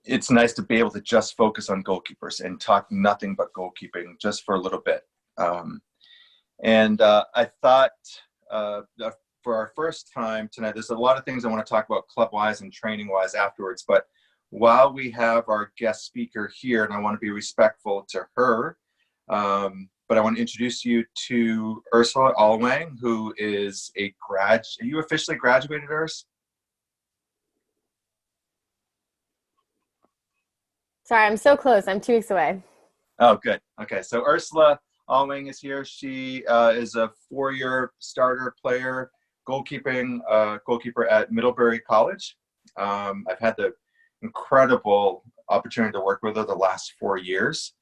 it's nice to be able to just focus on goalkeepers and talk nothing but goalkeeping just for a little bit. And I thought for our first time tonight, there's a lot of things I want to talk about club-wise and training-wise afterwards. But while we have our guest speaker here, and I want to be respectful to her, but I want to introduce you to Ursula Allwang, who is a Are you officially graduated, Urs? Sorry, I'm so close. I'm 2 weeks away. Oh, good. Okay, so Ursula Allwang is here. She is a 4-year starter player, goalkeeper at Middlebury College. I've had the incredible opportunity to work with her the last 4 years.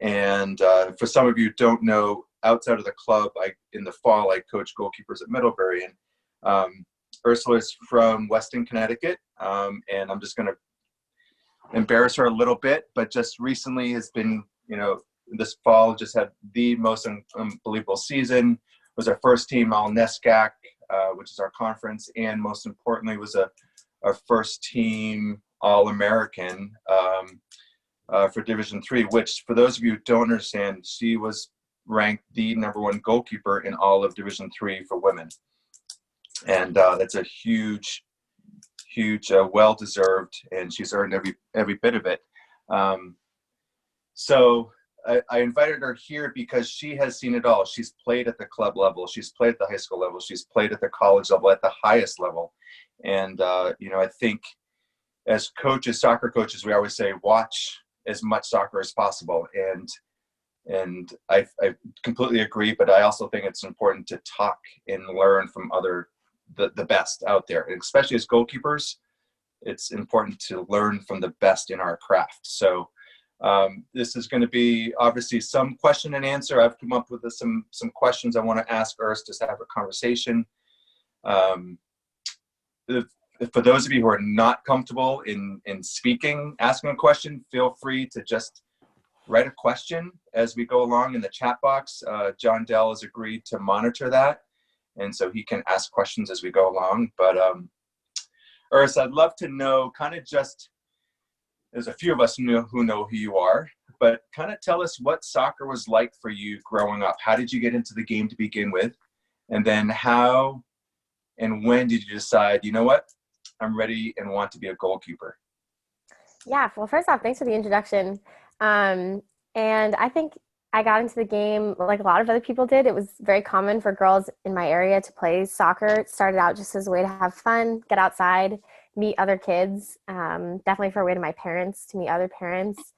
And for some of you who don't know, outside of the club, in the fall, I coach goalkeepers at Middlebury. And Ursula is from Weston, Connecticut. And I'm just going to embarrass her a little bit, but just recently has been, this fall just had the most unbelievable season. It was our first team all NESCAC, which is our conference, and most importantly was our first team All-American for Division III, which for those of you who don't understand, she was ranked the #1 goalkeeper in all of Division III for women. And that's a huge, well-deserved, and she's earned every bit of it. So I invited her here because she has seen it all. She's played at the club level. She's played at the high school level. She's played at the college level, at the highest level. And, I think as coaches, soccer coaches, we always say, watch as much soccer as possible. And I completely agree, but I also think it's important to talk and learn from the best out there. And especially as goalkeepers, it's important to learn from the best in our craft. So this is going to be obviously some question and answer. I've come up with some questions I want to ask Urs to have a conversation. For those of you who are not comfortable in asking a question, feel free to just write a question as we go along in the chat box. John Dell has agreed to monitor that, and so he can ask questions as we go along. But Urs, I'd love to know there's a few of us who know who you are, but kind of tell us what soccer was like for you growing up. How did you get into the game to begin with? And then how and when did you decide, you know what, I'm ready and want to be a goalkeeper? Yeah, well, first off, thanks for the introduction. And I think I got into the game like a lot of other people did. It was very common for girls in my area to play soccer. It started out just as a way to have fun, get outside, meet other kids, definitely for a way to my parents, to meet other parents.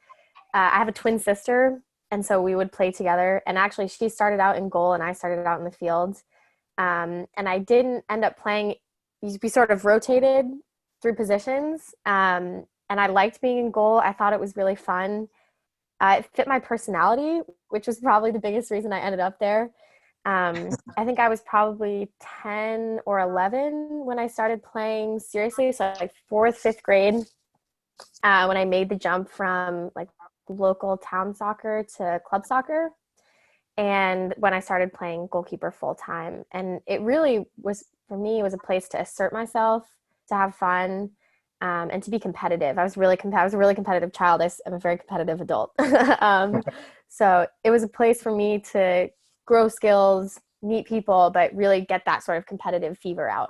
I have a twin sister, and so we would play together. And actually, she started out in goal, and I started out in the field. And I didn't end up playing. We sort of rotated through positions, and I liked being in goal. I thought it was really fun. It fit my personality, which was probably the biggest reason I ended up there. I think I was probably 10 or 11 when I started playing seriously. So like 4th, 5th grade, when I made the jump from like local town soccer to club soccer. And when I started playing goalkeeper full time. And it really was, for me, it was a place to assert myself, to have fun, and to be competitive. I was a really competitive child. I'm a very competitive adult. So it was a place for me to grow skills, meet people, but really get that sort of competitive fever out.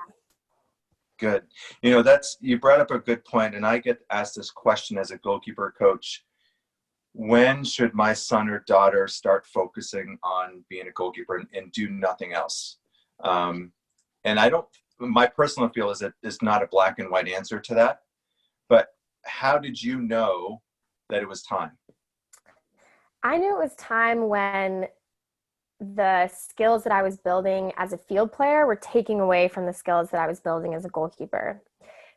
Good. You brought up a good point, and I get asked this question as a goalkeeper coach. When should my son or daughter start focusing on being a goalkeeper and do nothing else? And my personal feel is that there's not a black and white answer to that. But how did you know that it was time? I knew it was time when the skills that I was building as a field player were taking away from the skills that I was building as a goalkeeper.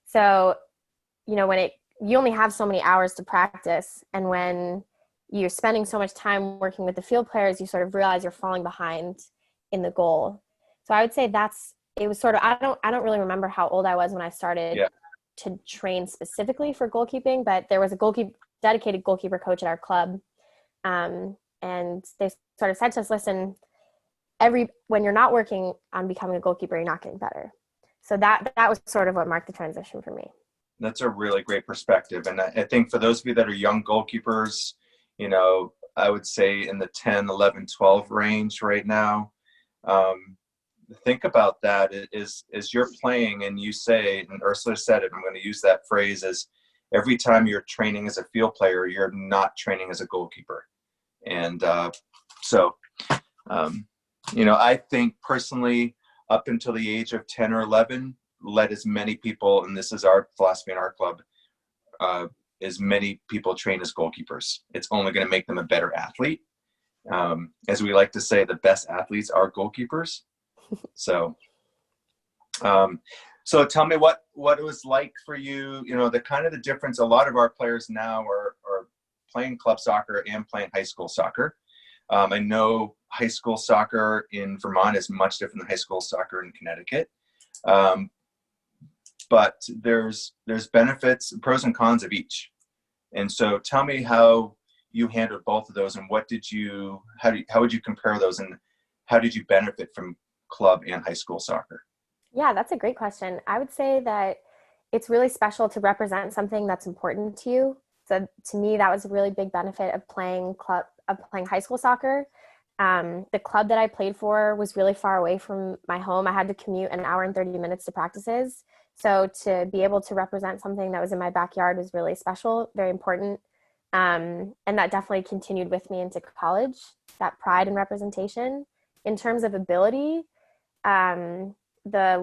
So, when you only have so many hours to practice, and when you're spending so much time working with the field players, you sort of realize you're falling behind in the goal. So I would say it was sort of, I don't really remember how old I was when I started to train specifically for goalkeeping, but there was a dedicated goalkeeper coach at our club. And they sort of said to us, listen, when you're not working on becoming a goalkeeper, you're not getting better. So that was sort of what marked the transition for me. That's a really great perspective. And I think for those of you that are young goalkeepers, you know, I would say in the 10, 11, 12 range right now, think about that is you're playing and you say, and Ursula said it, I'm going to use that phrase, is every time you're training as a field player, you're not training as a goalkeeper. And so, you know, I think personally, up until the age of 10 or 11, let as many people, and this is our philosophy in our club, as many people train as goalkeepers. It's only going to make them a better athlete. As we like to say, the best athletes are goalkeepers. So, so tell me what it was like for you. You know, the kind of the difference. A lot of our players now are playing club soccer and playing high school soccer. I know high school soccer in Vermont is much different than high school soccer in Connecticut. But there's benefits, pros and cons of each. And so tell me how you handled both of those, and how would you compare those, and how did you benefit from club and high school soccer? Yeah, that's a great question. I would say that it's really special to represent something that's important to you. So to me, that was a really big benefit of playing high school soccer. The club that I played for was really far away from my home. I had to commute 1 hour and 30 minutes to practices. So to be able to represent something that was in my backyard was really special, very important. And that definitely continued with me into college, that pride and representation. In terms of ability, the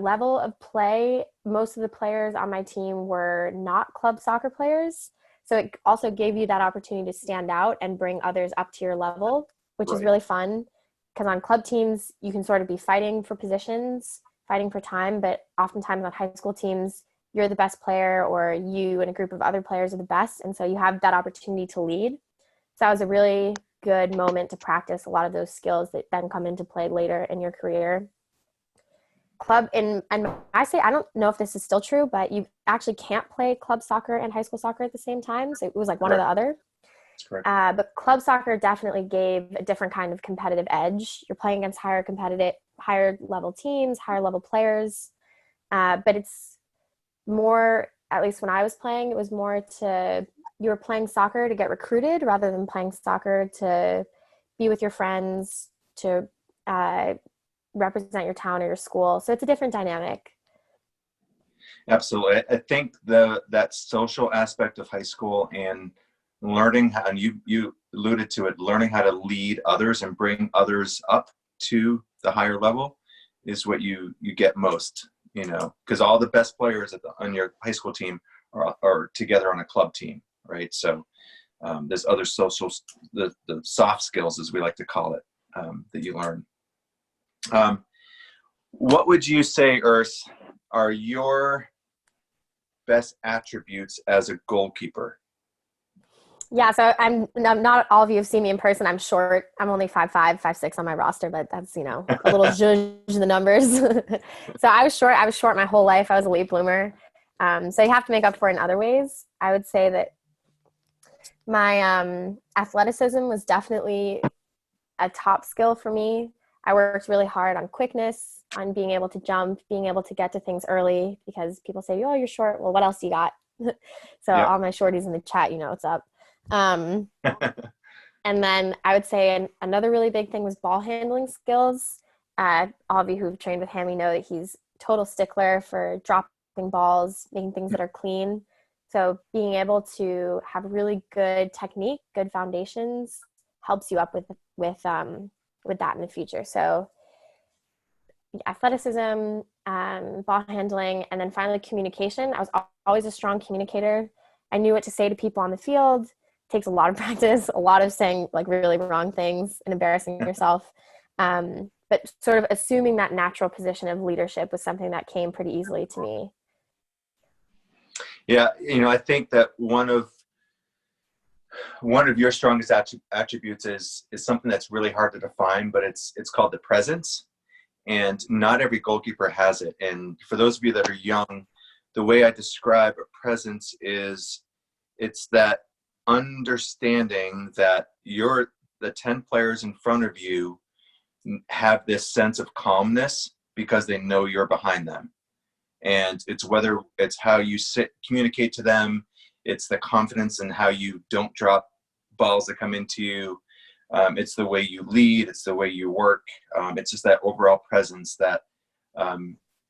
level of play, most of the players on my team were not club soccer players. So it also gave you that opportunity to stand out and bring others up to your level, which is really fun. Because on club teams, you can sort of be fighting for positions, fighting for time, but oftentimes on high school teams, you're the best player, or you and a group of other players are the best. And so you have that opportunity to lead. So that was a really good moment to practice a lot of those skills that then come into play later in your career. Club, and I say, I don't know if this is still true, but you actually can't play club soccer and high school soccer at the same time. So it was like one or the other. But club soccer definitely gave a different kind of competitive edge. You're playing against higher level teams, higher level players. But it's more, at least when I was playing, it was more you were playing soccer to get recruited rather than playing soccer to be with your friends, to represent your town or your school. So it's a different dynamic. Absolutely. I think that social aspect of high school and learning how, and you alluded to it, learning how to lead others and bring others up to the higher level is what you get most, you know, because all the best players on your high school team are together on a club team, right? So there's other social, the soft skills, as we like to call it, that you learn. What would you say, Urs, are your best attributes as a goalkeeper? Yeah, so I'm not all of you have seen me in person. I'm short. I'm only 5'5", 5'6" on my roster, but that's, you know, a little zhuzh the numbers. So I was short. I was short my whole life. I was a late bloomer. So you have to make up for it in other ways. I would say that my athleticism was definitely a top skill for me. I worked really hard on quickness, on being able to jump, being able to get to things early, because people say, oh, you're short. Well, what else you got? So all my shorties in the chat, you know what's up. And then I would say another really big thing was ball handling skills. All of you who've trained with Hammy know that he's total stickler for dropping balls, making things that are clean. So being able to have really good technique, good foundations helps you up with that in the future. So athleticism, ball handling, and then finally communication. I was always a strong communicator. I knew what to say to people on the field. It takes a lot of practice, a lot of saying like really wrong things and embarrassing yourself. But sort of assuming that natural position of leadership was something that came pretty easily to me. Yeah, you know, I think that one of your strongest attributes is something that's really hard to define, but it's called the presence. And not every goalkeeper has it. And for those of you that are young, the way I describe a presence is it's that understanding that the 10 players in front of you have this sense of calmness because they know you're behind them. And it's how you communicate to them. It's the confidence in how you don't drop balls that come into you. It's the way you lead. It's the way you work. It's just that overall presence that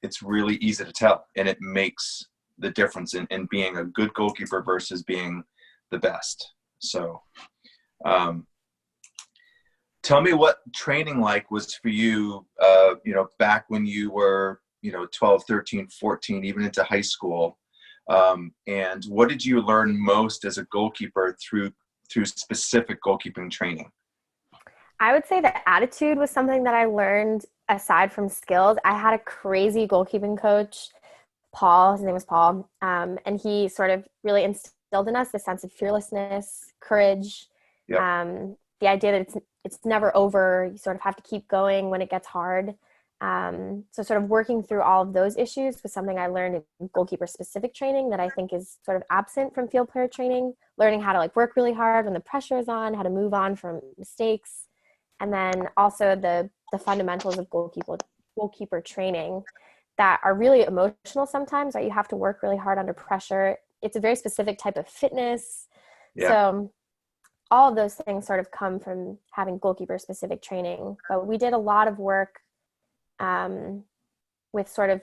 it's really easy to tell. And it makes the difference in being a good goalkeeper versus being the best. So tell me what training like was for you, back when you were, 12, 13, 14, even into high school. And what did you learn most as a goalkeeper through specific goalkeeping training? I would say that attitude was something that I learned aside from skills. I had a crazy goalkeeping coach, Paul. His name was Paul. And he sort of really instilled in us the sense of fearlessness, courage, Yep. The idea that it's never over. You sort of have to keep going when it gets hard. So sort of working through all of those issues was something I learned in goalkeeper specific training that I think is sort of absent from field player training, learning how to like work really hard when the pressure is on, how to move on from mistakes. And then also the fundamentals of goalkeeper training that are really emotional sometimes, right? You have to work really hard under pressure. It's a very specific type of fitness. Yeah. So all of those things sort of come from having goalkeeper specific training. But we did a lot of work with sort of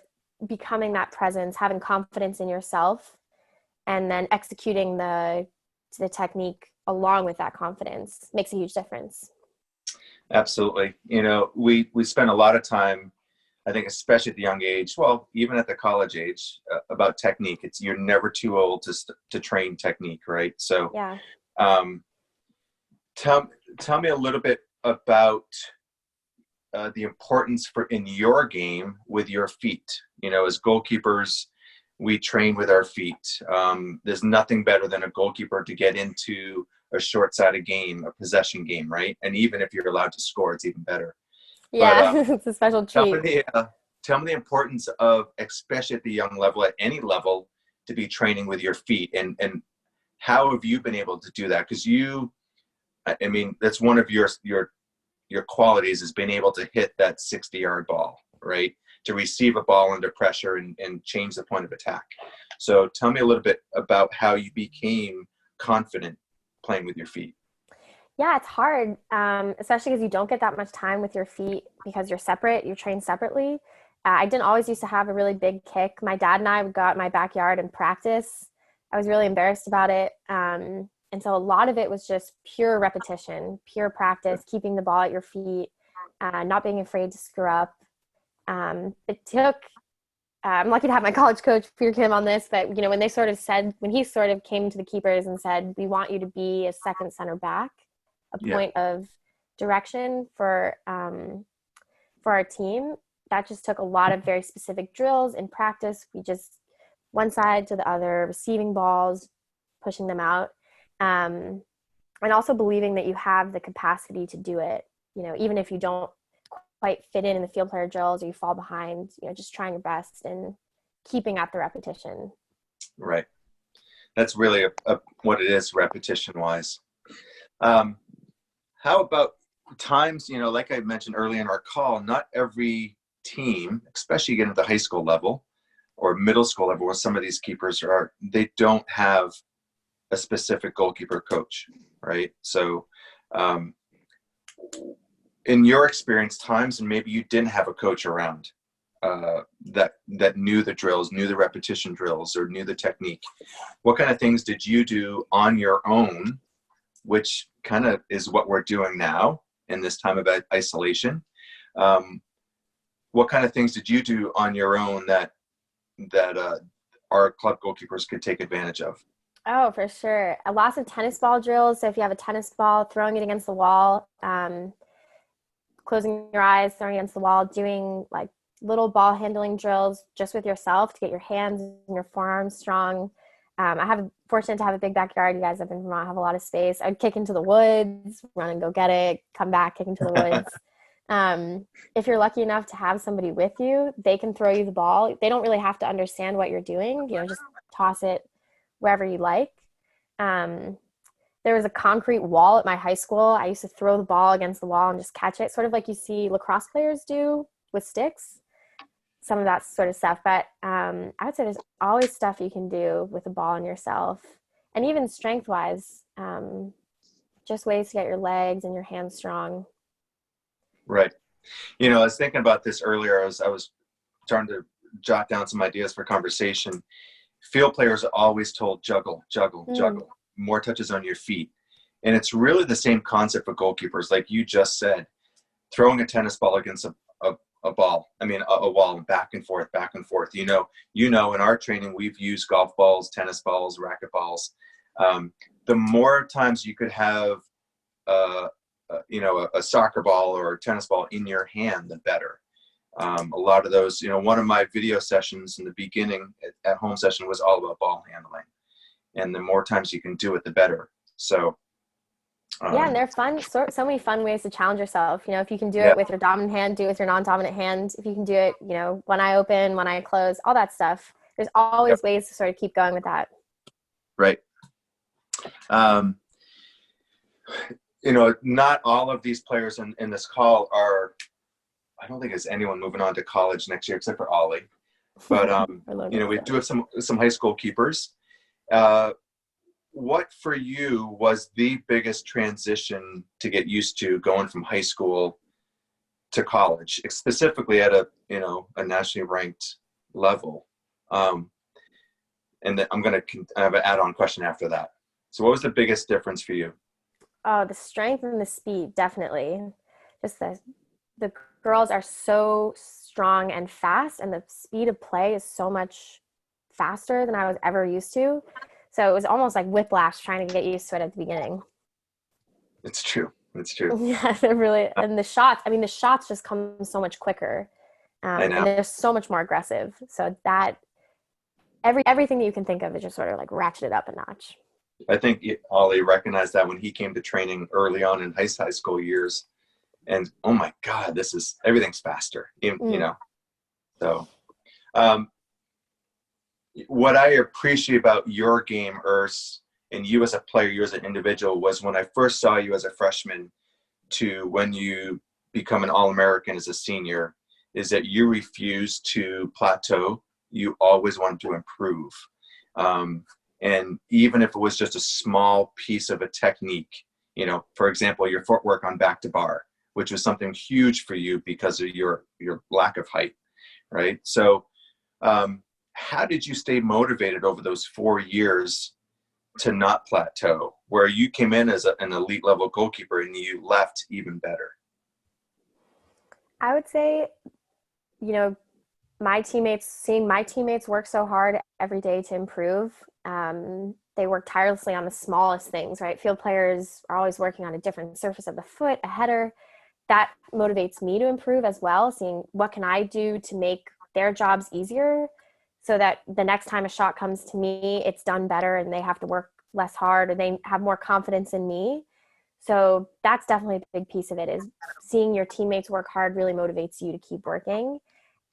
becoming that presence, having confidence in yourself, and then executing the technique along with that confidence makes a huge difference. Absolutely. We spend a lot of time, I think, especially at the young age, well, even at the college age, about technique. You're never too old to train technique, right? So, yeah. Tell me a little bit about the importance in your game with your feet. As goalkeepers, we train with our feet. There's nothing better than a goalkeeper to get into a short-sided game, a possession game, right? And even if you're allowed to score, it's even better. Yeah, But, it's a special treat. Tell me the importance of, especially at the young level, at any level, to be training with your feet, and how have you been able to do that? Because that's one of your qualities, is being able to hit that 60-yard ball, right? To receive a ball under pressure and change the point of attack. So tell me a little bit about how you became confident playing with your feet. Yeah, it's hard, especially because you don't get that much time with your feet because you're trained separately. I didn't always used to have a really big kick. My dad and I would go out in my backyard and practice. I was really embarrassed about it. And so a lot of it was just pure repetition, pure practice, keeping the ball at your feet, not being afraid to screw up. It took, I'm lucky to have my college coach, Peter Kim, on this, but when he sort of came to the keepers and said, we want you to be a second center back, a point of direction for our team, that just took a lot of very specific drills in practice. We just one side to the other, receiving balls, pushing them out. And also believing that you have the capacity to do it, even if you don't quite fit in the field player drills or you fall behind, just trying your best and keeping at the repetition. Right. That's really what it is, repetition wise. How about times, like I mentioned earlier in our call, not every team, especially getting to the high school level or middle school level, where some of these keepers they don't have a specific goalkeeper coach, right? So in your experience, times, and maybe you didn't have a coach around that knew the drills, knew the repetition drills, or knew the technique, what kind of things did you do on your own, which kind of is what we're doing now in this time of isolation? What kind of things did you do on your own that our club goalkeepers could take advantage of? Oh, for sure. Lots of tennis ball drills. So if you have a tennis ball, throwing it against the wall, closing your eyes, throwing it against the wall, doing like little ball handling drills just with yourself to get your hands and your forearms strong. I have fortunate to have a big backyard. You guys up in Vermont have a lot of space. I'd kick into the woods, run and go get it, come back, kick into the woods. If you're lucky enough to have somebody with you, they can throw you the ball. They don't really have to understand what you're doing. Just toss it wherever you like. There was a concrete wall at my high school. I used to throw the ball against the wall and just catch it, sort of like you see lacrosse players do with sticks. some of that sort of stuff. But I would say there's always stuff you can do with the ball and yourself, and even strength wise, just ways to get your legs and your hands strong. Right. You know, I was thinking about this earlier. I was trying to jot down some ideas for conversation. Field players are always told juggle, juggle, juggle, more touches on your feet. And it's really the same concept for goalkeepers. Like you just said, throwing a tennis ball against a ball, a wall, back and forth, back and forth. You know, in our training, we've used golf balls, tennis balls, racket balls. The more times you could have, a soccer ball or a tennis ball in your hand, the better. A lot of those, one of my video sessions in the beginning at home session was all about ball handling. And the more times you can do it, the better. So, yeah, and they're fun. So many fun ways to challenge yourself. If you can do it with your dominant hand, do it with your non-dominant hand. If you can do it, one eye open, one eye closed, all that stuff. There's always ways to sort of keep going with that. Right. Not all of these players in this call are, I don't think there's anyone moving on to college next year except for Ollie. But, we do have some high school keepers. What for you was the biggest transition to get used to going from high school to college, specifically at a nationally ranked level? And then I'm going to have an add-on question after that. So what was the biggest difference for you? Oh, the strength and the speed, definitely. Just the girls are so strong and fast, and the speed of play is so much faster than I was ever used to. So it was almost like whiplash trying to get used to it at the beginning. It's true. Yeah, they're really, and the shots just come so much quicker. I know. And they're so much more aggressive. So that everything that you can think of is just sort of like ratcheted up a notch. I think Ollie recognized that when he came to training early on in high school years, and oh my God, everything's faster, So, what I appreciate about your game, Urs, and you as a player, you as an individual, was when I first saw you as a freshman to when you become an All-American as a senior, is that you refused to plateau. You always wanted to improve. And even if it was just a small piece of a technique, for example, your footwork on back to bar, which was something huge for you because of your lack of height, right? So how did you stay motivated over those 4 years to not plateau, where you came in as an elite level goalkeeper and you left even better? I would say, seeing my teammates work so hard every day to improve. They work tirelessly on the smallest things, right? Field players are always working on a different surface of the foot, a header. That motivates me to improve as well, seeing what can I do to make their jobs easier so that the next time a shot comes to me, it's done better and they have to work less hard, or they have more confidence in me. So that's definitely a big piece of it, is seeing your teammates work hard really motivates you to keep working.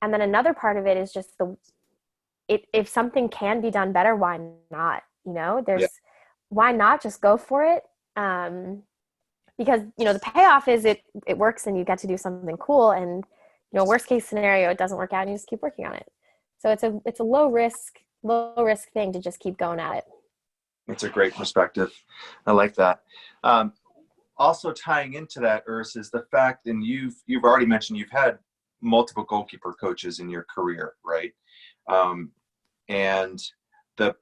And then another part of it is just if something can be done better, why not? Why not just go for it? Because, the payoff is it works and you get to do something cool, and, worst case scenario, it doesn't work out and you just keep working on it. So it's a low risk thing to just keep going at it. That's a great perspective. I like that. Also tying into that, Urs, is the fact, and you've already mentioned you've had multiple goalkeeper coaches in your career, right? And the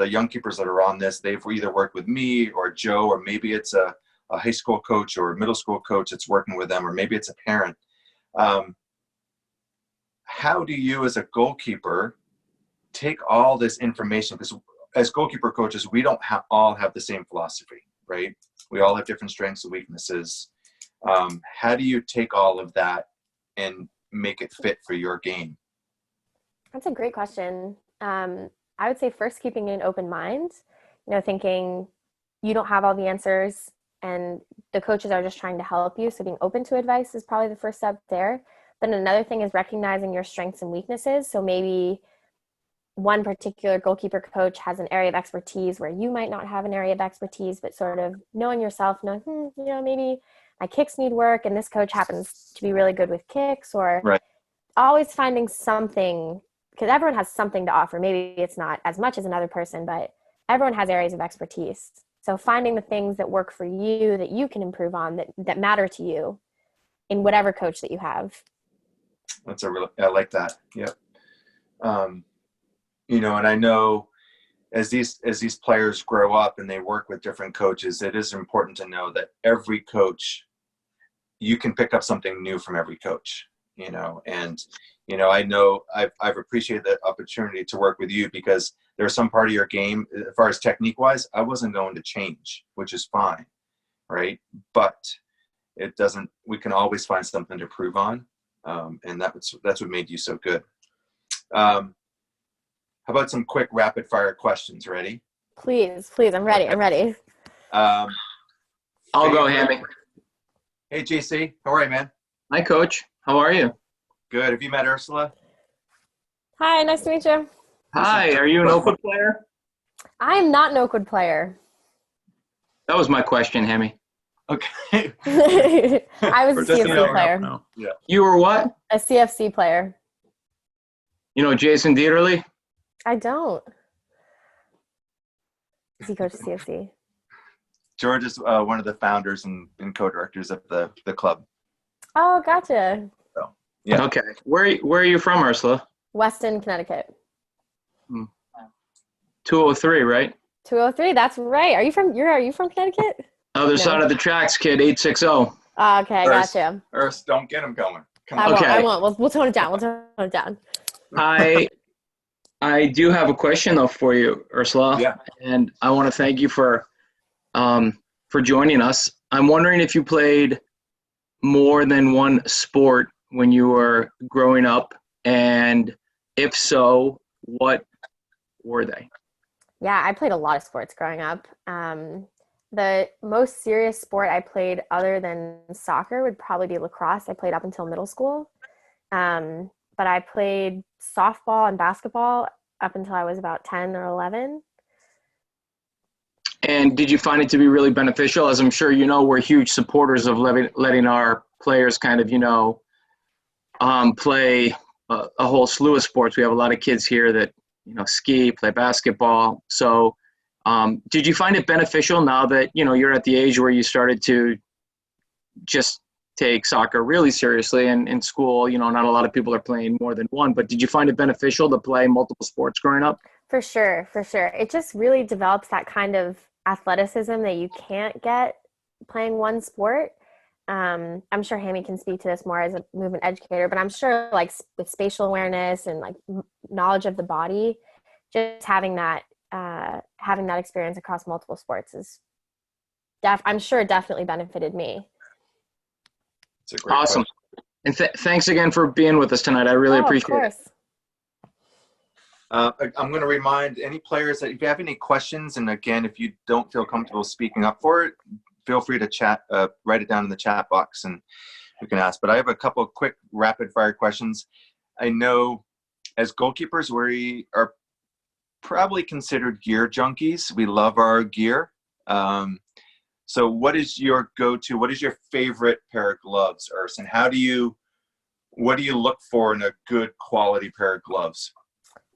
young keepers that are on this, they've either worked with me or Joe, or maybe it's a high school coach or a middle school coach that's working with them, or maybe it's a parent. How do you as a goalkeeper take all this information? Because as goalkeeper coaches, we don't all have the same philosophy, right? We all have different strengths and weaknesses. How do you take all of that and make it fit for your game? That's a great question. I would say first, keeping an open mind, thinking you don't have all the answers and the coaches are just trying to help you. So being open to advice is probably the first step there. Then another thing is recognizing your strengths and weaknesses. So maybe one particular goalkeeper coach has an area of expertise where you might not have an area of expertise, but sort of knowing yourself, maybe my kicks need work and this coach happens to be really good with kicks, or right. always finding something, because everyone has something to offer. Maybe it's not as much as another person, but everyone has areas of expertise. So finding the things that work for you, that you can improve on, that matter to you in whatever coach that you have. I like that. Yep. You know, and I know as these players grow up and they work with different coaches, it is important to know that every coach, you can pick up something new from every coach, you know. And you know, I know I've appreciated the opportunity to work with you, because there's some part of your game, as far as technique wise, I wasn't going to change, which is fine, right? But it doesn't, we can always find something to improve on. And that's what made you so good. How about some quick rapid fire questions? Ready? Please, I'm ready. Okay. I'm ready. I'll go, Hammy. Hey, JC. How are you, man? Hi, Coach. How are you? Good. Have you met Ursula? Hi, nice to meet you. Hi, are you an Oakwood player? I'm not an Oakwood player. That was my question, Hammy. Okay. I was a CFC player. No. Yeah. You were what? A CFC player. You know Jason Dieterle? I don't. Is he coach of CFC? George is one of the founders and co-directors of the club. Oh, gotcha. So, yeah. Okay. Where are you from, Ursula? Weston, Connecticut. 203, right? 203. That's right. Are you from Connecticut? Other side of the tracks, kid. 860. Okay, gotcha. Urs, don't get him going. Come on. I won't. We'll tone it down. I do have a question though for you, Ursula. Yeah. And I want to thank you for joining us. I'm wondering if you played more than one sport when you were growing up, and if so, what were they? Yeah, I played a lot of sports growing up. The most serious sport I played other than soccer would probably be lacrosse. I played up until middle school. But I played softball and basketball up until I was about 10 or 11. And did you find it to be really beneficial? As I'm sure you know, we're huge supporters of letting our players kind of, play a whole slew of sports. We have a lot of kids here that, ski, play basketball. So did you find it beneficial now that, you're at the age where you started to just take soccer really seriously, and in school, not a lot of people are playing more than one, but did you find it beneficial to play multiple sports growing up? For sure. It just really develops that kind of athleticism that you can't get playing one sport. I'm sure Hammy can speak to this more as a movement educator, but I'm sure like with spatial awareness and like knowledge of the body, just having that experience across multiple sports is I'm sure it definitely benefited me. It's a great awesome question. And thanks again for being with us tonight. I really appreciate it. I'm going to remind any players that if you have any questions, and again, if you don't feel comfortable speaking up for it, feel free to chat, write it down in the chat box and we can ask. But I have a couple of quick rapid fire questions. I know as goalkeepers, we are probably considered gear junkies. We love our gear. So what is your go-to? What is your favorite pair of gloves, Urs? And what do you look for in a good quality pair of gloves?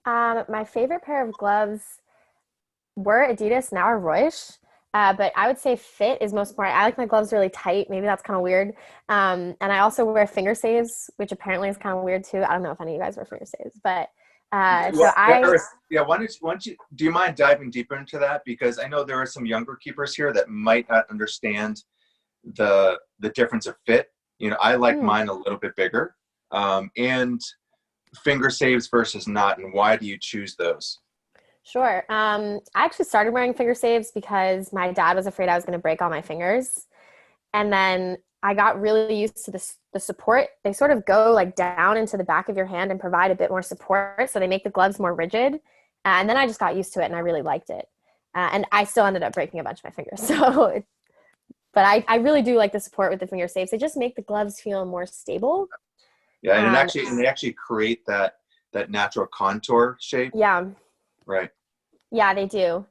My favorite pair of gloves were Adidas, now are Reusch. But I would say fit is most important. I like my gloves really tight. Maybe that's kind of weird. And I also wear finger saves, which apparently is kind of weird too. I don't know if any of you guys wear finger saves, but why don't you, do you mind diving deeper into that? Because I know there are some younger keepers here that might not understand the difference of fit. I like mine a little bit bigger. And finger saves versus not, and why do you choose those? Sure. I actually started wearing finger saves because my dad was afraid I was going to break all my fingers. And then I got really used to the support. They sort of go like down into the back of your hand and provide a bit more support. So they make the gloves more rigid. And then I just got used to it and I really liked it. And I still ended up breaking a bunch of my fingers. But I really do like the support with the finger saves. They just make the gloves feel more stable. Yeah, and they actually create that natural contour shape. Yeah. Right. Yeah, they do.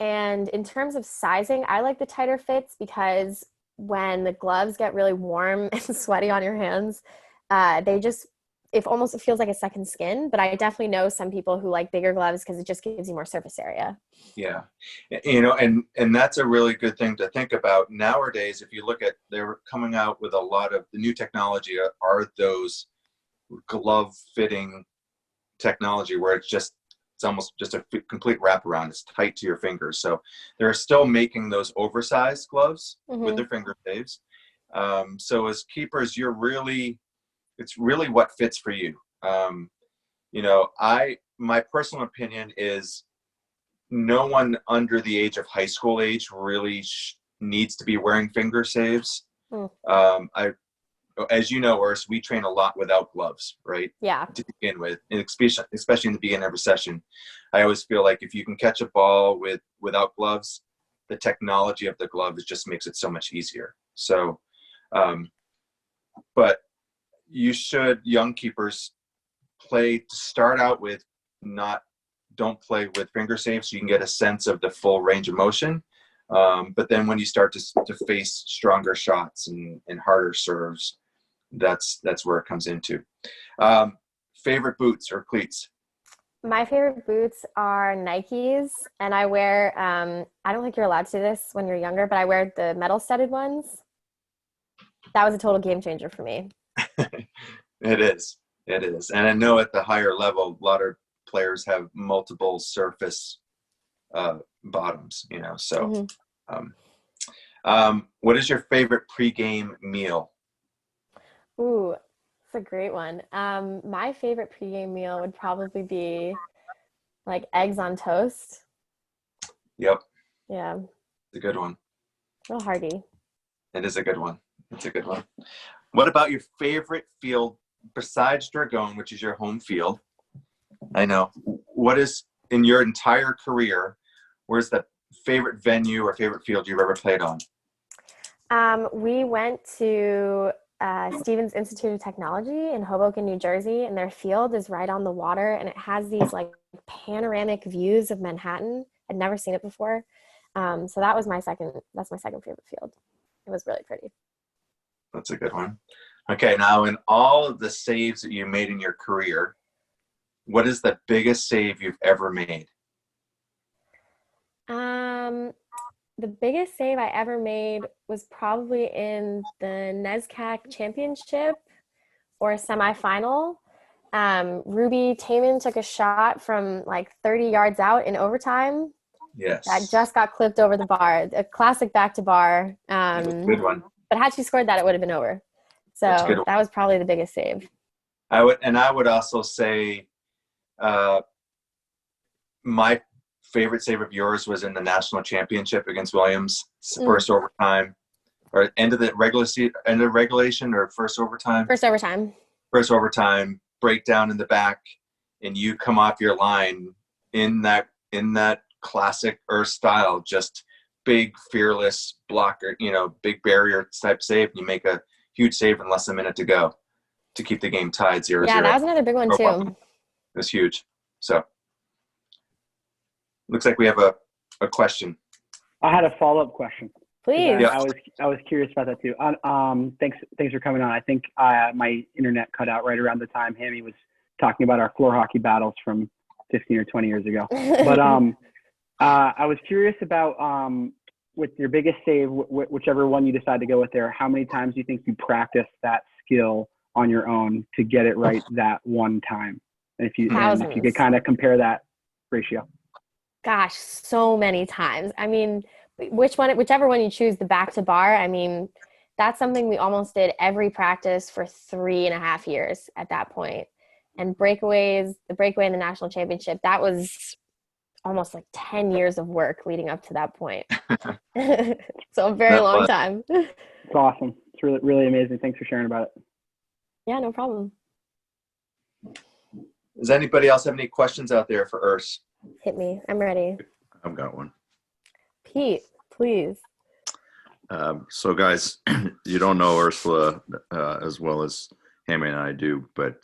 And in terms of sizing, I like the tighter fits because when the gloves get really warm and sweaty on your hands, it almost feels like a second skin, but I definitely know some people who like bigger gloves because it just gives you more surface area. Yeah. And that's a really good thing to think about nowadays. If you look at, they're coming out with a lot of the new technology are those glove fitting technology where it's almost just a complete wraparound. It's tight to your fingers. So they're still making those oversized gloves with their finger saves. So as keepers, it's really what fits for you. My personal opinion is no one under the age of high school age really needs to be wearing finger saves. As you know, Urs, we train a lot without gloves, right? Yeah. To begin with, and especially in the beginning of a session. I always feel like if you can catch a ball without gloves, the technology of the glove just makes it so much easier. So, but young keepers start out with don't play with finger saves so you can get a sense of the full range of motion. But then when you start to face stronger shots and harder serves, that's where it comes into. Favorite boots or cleats? My favorite boots are Nikes, and I wear, I don't think you're allowed to do this when you're younger, but I wear the metal studded ones. That was a total game changer for me. It is. And I know at the higher level, a lot of players have multiple surface bottoms, so. What is your favorite pregame meal? Ooh, that's a great one. My favorite pregame meal would probably be like eggs on toast. Yep. Yeah. It's a good one. Real hearty. It is a good one. It's a good one. What about your favorite field besides Dragon, which is your home field? I know. What is, in your entire career, where's the favorite venue or favorite field you've ever played on? We went to Stevens Institute of Technology in Hoboken, New Jersey, and their field is right on the water, and it has these like panoramic views of Manhattan. I'd never seen it before. So that's my second favorite field. It was really pretty. That's a good one. Okay, now in all of the saves that you made in your career, what is the biggest save you've ever made? The biggest save I ever made was probably in the NESCAC championship or a semifinal. Ruby Taman took a shot from like 30 yards out in overtime. Yes. That just got clipped over the bar. A classic back to bar. Good one. But had she scored that, it would have been over. So that was probably the biggest save. I would also say my favorite save of yours was in the national championship against Williams, first overtime, or end of regulation, or first overtime. First overtime, breakdown in the back, and you come off your line in that classic Urs style, just big, fearless blocker, big barrier type save. You make a huge save in less than a minute to go to keep the game tied 0-0. Yeah, that was another big one too. It was huge. So looks like we have a question. I had a follow-up question. Please. Yeah. I was curious about that too. Thanks for coming on. I think my internet cut out right around the time Hammy was talking about our floor hockey battles from 15 or 20 years ago. But I was curious about with your biggest save, whichever one you decide to go with there, how many times do you think you practice that skill on your own to get it right that one time? And if you could kind of compare that ratio. Gosh, so many times. I mean, whichever one you choose, the back to bar, I mean, that's something we almost did every practice for 3.5 years at that point. And the breakaway in the national championship, that was almost like 10 years of work leading up to that point. So a very long time. It's awesome. It's really, really amazing. Thanks for sharing about it. Yeah, no problem. Does anybody else have any questions out there for Urs? Hit me. I'm ready. I've got one. Pete, please. So guys, you don't know Ursula as well as Hammy and I do, but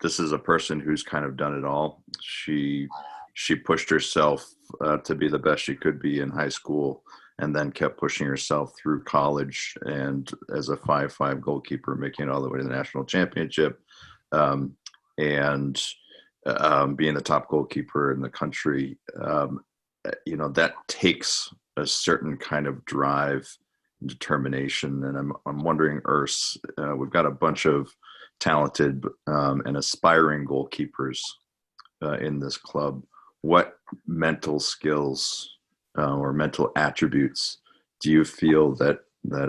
this is a person who's kind of done it all. She pushed herself to be the best she could be in high school, and then kept pushing herself through college, and as a 5'5" goalkeeper, making it all the way to the national championship, and being the top goalkeeper in the country, that takes a certain kind of drive and determination. And I'm wondering, Urs, we've got a bunch of talented and aspiring goalkeepers in this club. What mental skills or mental attributes do you feel that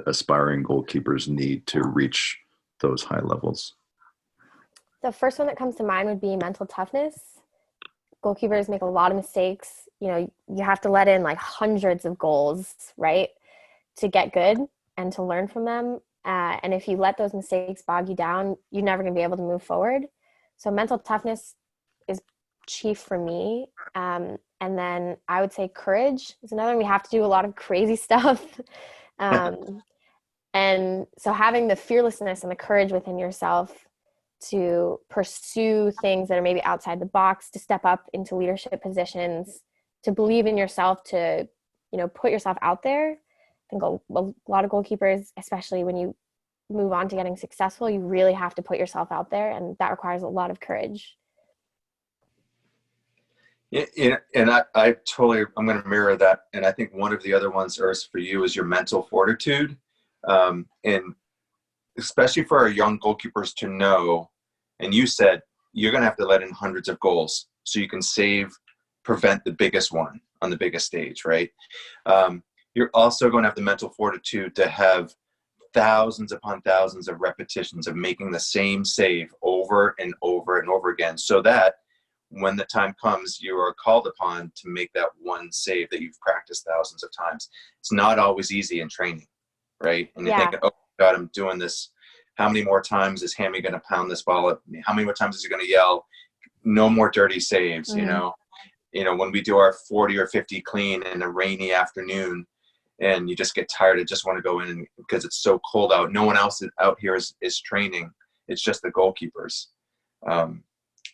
aspiring goalkeepers need to reach those high levels? The first one that comes to mind would be mental toughness. Goalkeepers make a lot of mistakes. You have to let in like hundreds of goals, right, to get good and to learn from them. And if you let those mistakes bog you down, you're never going to be able to move forward. So mental toughness is chief for me. And then I would say courage is another one. We have to do a lot of crazy stuff. And so having the fearlessness and the courage within yourself to pursue things that are maybe outside the box, to step up into leadership positions, to believe in yourself, to, put yourself out there. I think a lot of goalkeepers, especially when you move on to getting successful, you really have to put yourself out there, and that requires a lot of courage. Yeah, and I'm going to mirror that. And I think one of the other ones, Urs, for you is your mental fortitude. And especially for our young goalkeepers to know, and you said you're going to have to let in hundreds of goals so you can prevent the biggest one on the biggest stage, right? You're also going to have the mental fortitude to have thousands upon thousands of repetitions of making the same save over and over and over again, so that when the time comes, you are called upon to make that one save that you've practiced thousands of times. It's not always easy in training, right? And you're thinking, oh God, I'm doing this. How many more times is Hammy going to pound this ball at me? How many more times is he going to yell, no more dirty saves? Mm-hmm. When we do our 40 or 50 clean in a rainy afternoon and you just get tired and just want to go in because it's so cold out. No one else out here is training. It's just the goalkeepers.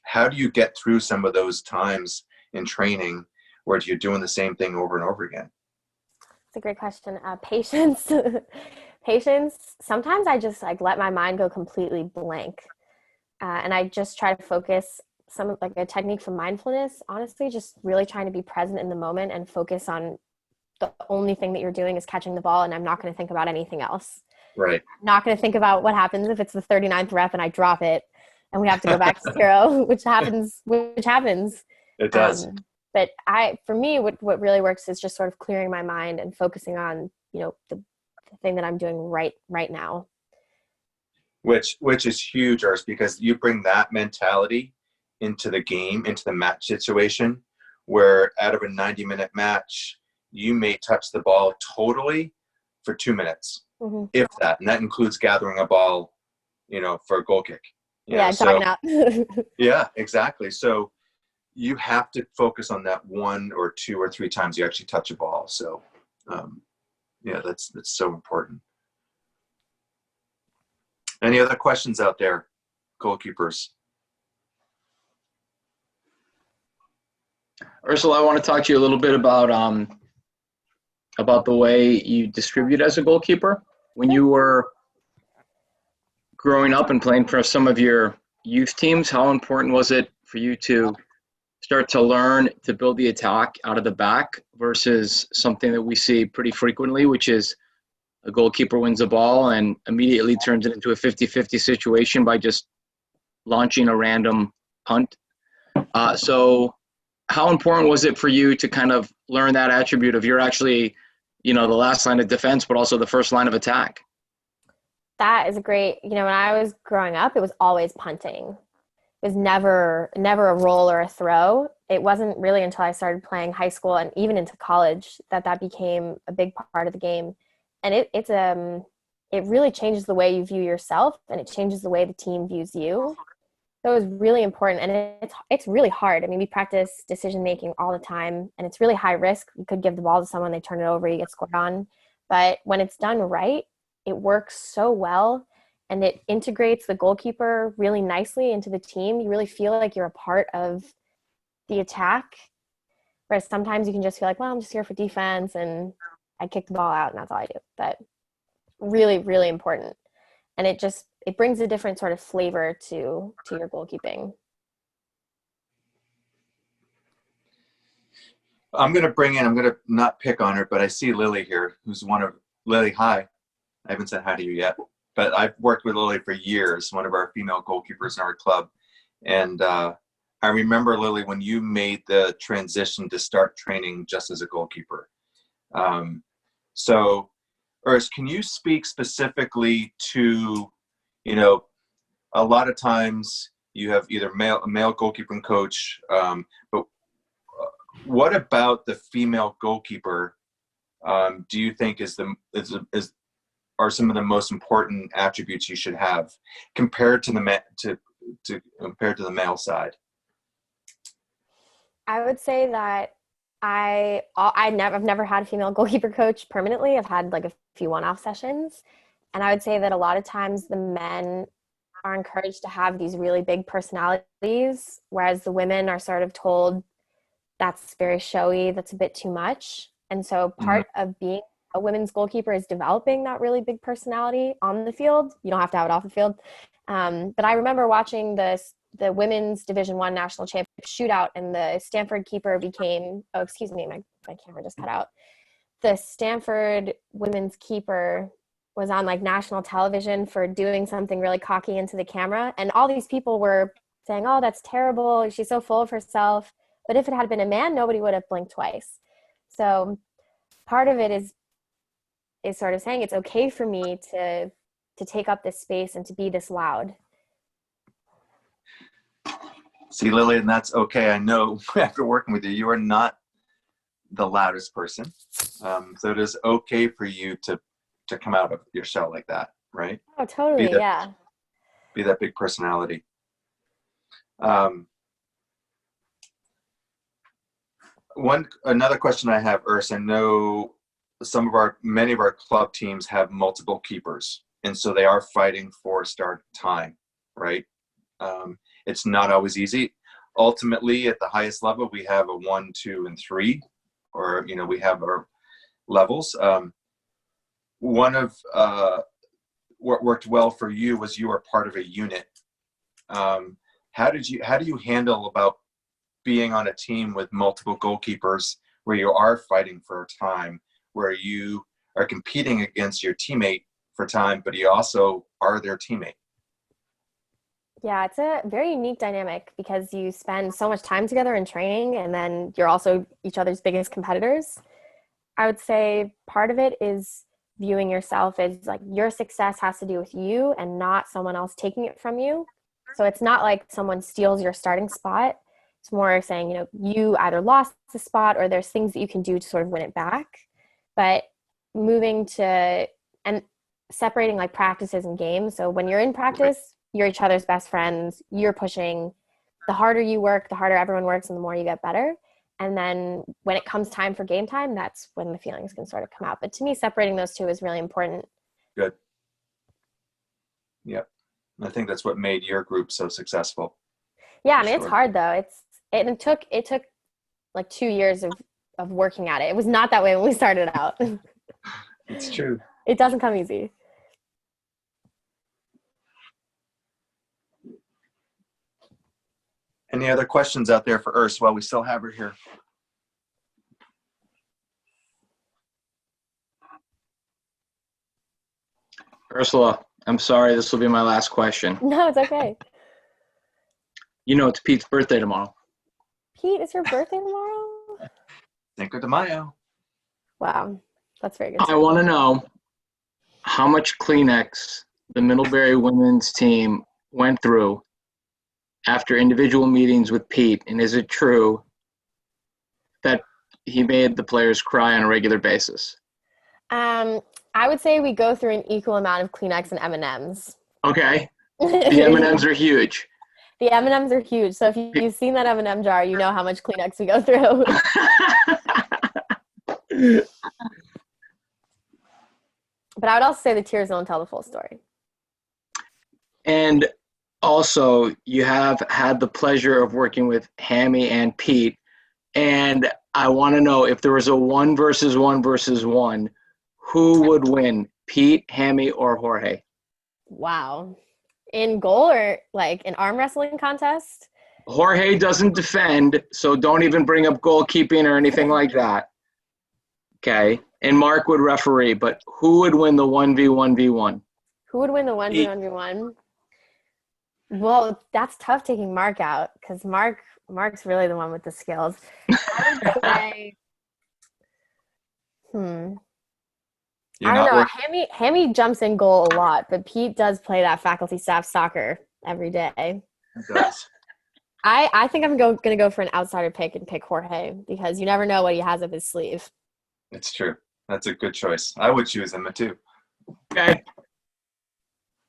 How do you get through some of those times in training where you're doing the same thing over and over again? That's a great question. Patience. Patience. Sometimes I just let my mind go completely blank. And I just try to focus a technique for mindfulness, honestly, just really trying to be present in the moment and focus on the only thing that you're doing is catching the ball, and I'm not going to think about anything else. Right. I'm not going to think about what happens if it's the 39th rep and I drop it and we have to go back to zero, which happens. It does. But for me, what really works is just sort of clearing my mind and focusing on, the thing that I'm doing right now. Which is huge, Urs, because you bring that mentality into the game, into the match situation, where out of a 90-minute match, you may touch the ball totally for 2 minutes, mm-hmm. if that. And that includes gathering a ball, for a goal kick. Talking out. Yeah, exactly. So you have to focus on that 1 or 2 or 3 times you actually touch a ball. So, that's so important. Any other questions out there, goalkeepers? Ursula, I want to talk to you a little bit about the way you distribute as a goalkeeper. When you were growing up and playing for some of your youth teams, how important was it for you to start to learn to build the attack out of the back versus something that we see pretty frequently, which is a goalkeeper wins the ball and immediately turns it into a 50-50 situation by just launching a random punt? So how important was it for you to kind of learn that attribute of you're actually, the last line of defense, but also the first line of attack? That is a great, when I was growing up, it was always punting. It was never a roll or a throw. It wasn't really until I started playing high school and even into college that became a big part of the game. And it really changes the way you view yourself, and it changes the way the team views you. So it was really important, and it's really hard. I mean, we practice decision making all the time, and it's really high risk. You could give the ball to someone, they turn it over, you get scored on. But when it's done right, it works so well, and it integrates the goalkeeper really nicely into the team. You really feel like you're a part of the attack, whereas sometimes you can just feel like, well, I'm just here for defense, and I kick the ball out, and that's all I do. But really, really important. And it it brings a different sort of flavor to your goalkeeping. I'm going to not pick on her, but I see Lily here, who's Lily, hi. I haven't said hi to you yet, but I've worked with Lily for years, one of our female goalkeepers in our club. And I remember, Lily, when you made the transition to start training just as a goalkeeper. So, Urs, can you speak specifically to, a lot of times you have either a male goalkeeping coach, but what about the female goalkeeper do you think are some of the most important attributes you should have compared to compared to the male side? I would say that I've never had a female goalkeeper coach permanently. I've had like a few one-off sessions, and I would say that a lot of times the men are encouraged to have these really big personalities, whereas the women are sort of told that's very showy, that's a bit too much. And so part of being a women's goalkeeper is developing that really big personality on the field. You don't have to have it off the field. But I remember watching the women's Division I national championship shootout, and the Stanford keeper became, my camera just cut out. The Stanford women's keeper was on like national television for doing something really cocky into the camera. And all these people were saying, oh, that's terrible. She's so full of herself. But if it had been a man, nobody would have blinked twice. So part of it is sort of saying it's okay for me to take up this space and to be this loud. See, Lily, and that's okay. I know after working with you, you are not the loudest person. So it is okay for you to come out of your shell like that, right? Oh, totally, yeah. Be that big personality. Another question I have, Urs, I know many of our club teams have multiple keepers, and so they are fighting for start time, right? It's not always easy. Ultimately, at the highest level, we have a 1, 2, and 3, or we have our levels. One of what worked well for you was you were part of a unit. How do you handle about being on a team with multiple goalkeepers where you are fighting for time, where you are competing against your teammate for time, but you also are their teammate? Yeah, it's a very unique dynamic because you spend so much time together in training, and then you're also each other's biggest competitors. I would say part of it is viewing yourself as like your success has to do with you and not someone else taking it from you. So it's not like someone steals your starting spot. It's more saying, you either lost the spot or there's things that you can do to sort of win it back. But moving to and separating like practices and games. So when you're in practice, you're each other's best friends. You're pushing. The harder you work, the harder everyone works, and the more you get better. And then when it comes time for game time, that's when the feelings can sort of come out. But to me, separating those two is really important. Good. Yep. I think that's what made your group so successful. Yeah, I mean, it's hard though. It took like 2 years of working at it. It was not that way when we started out. It's true. It doesn't come easy. Any other questions out there for Urs while we still have her here? Ursula, I'm sorry, this will be my last question. No, it's okay. It's Pete's birthday tomorrow. Pete, is your birthday tomorrow? Cinco de Mayo. Wow, that's very good. I want to know how much Kleenex the Middlebury women's team went through after individual meetings with Pete, and is it true that he made the players cry on a regular basis? I would say we go through an equal amount of Kleenex and M&Ms. Okay. The M&Ms are huge. The M&Ms are huge. So if you've seen that M&M jar, you know how much Kleenex we go through. But I would also say the tears don't tell the full story. And also, you have had the pleasure of working with Hammy and Pete. And I want to know, if there was a 1 versus 1 versus 1, who would win, Pete, Hammy, or Jorge? Wow. in goal or like an arm wrestling contest? Jorge doesn't defend, so don't even bring up goalkeeping or anything like that. Okay. And Mark would referee, but who would win the 1v1v1? Who would win the 1v1v1? Well, that's tough taking Mark out because Mark's really the one with the skills. I would say, You're I not don't know. worried- Hammy jumps in goal a lot, but Pete does play that faculty staff soccer every day. It does. I think I'm going to go for an outsider pick and pick Jorge because you never know what he has up his sleeve. It's true. That's a good choice. I would choose him too. Okay.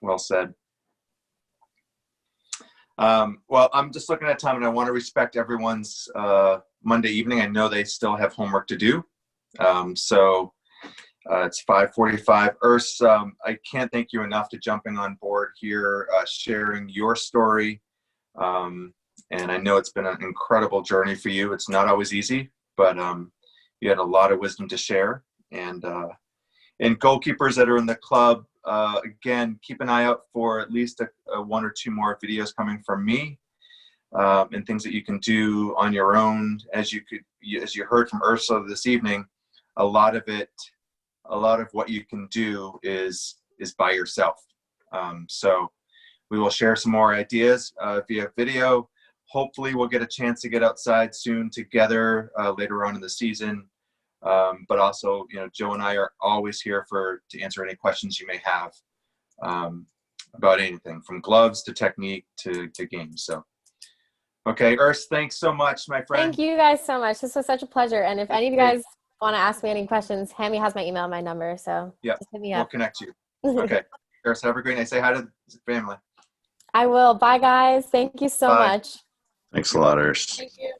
Well said. Well, I'm just looking at time, and I want to respect everyone's Monday evening. I know they still have homework to do. So it's 5:45. Urs, I can't thank you enough to jumping on board here, sharing your story. And I know it's been an incredible journey for you. It's not always easy, but you had a lot of wisdom to share. And goalkeepers that are in the club, again, keep an eye out for at least a one or two more videos coming from me, and things that you can do on your own. As you heard from Ursula this evening, a lot of what you can do is by yourself. So we will share some more ideas via video. Hopefully we'll get a chance to get outside soon together later on in the season. But also, Joe and I are always here to answer any questions you may have about anything from gloves to technique to games. So, okay, Urs, thanks so much, my friend. Thank you guys so much. This was such a pleasure. And if any of you guys want to ask me any questions, Hammy has my email and my number. So just hit me We'll up. connect you. Okay. Urs, have a great night. Say hi to the family. I will. Bye, guys. Thank you so Bye. much. Thanks a lot, Urs. Thank you.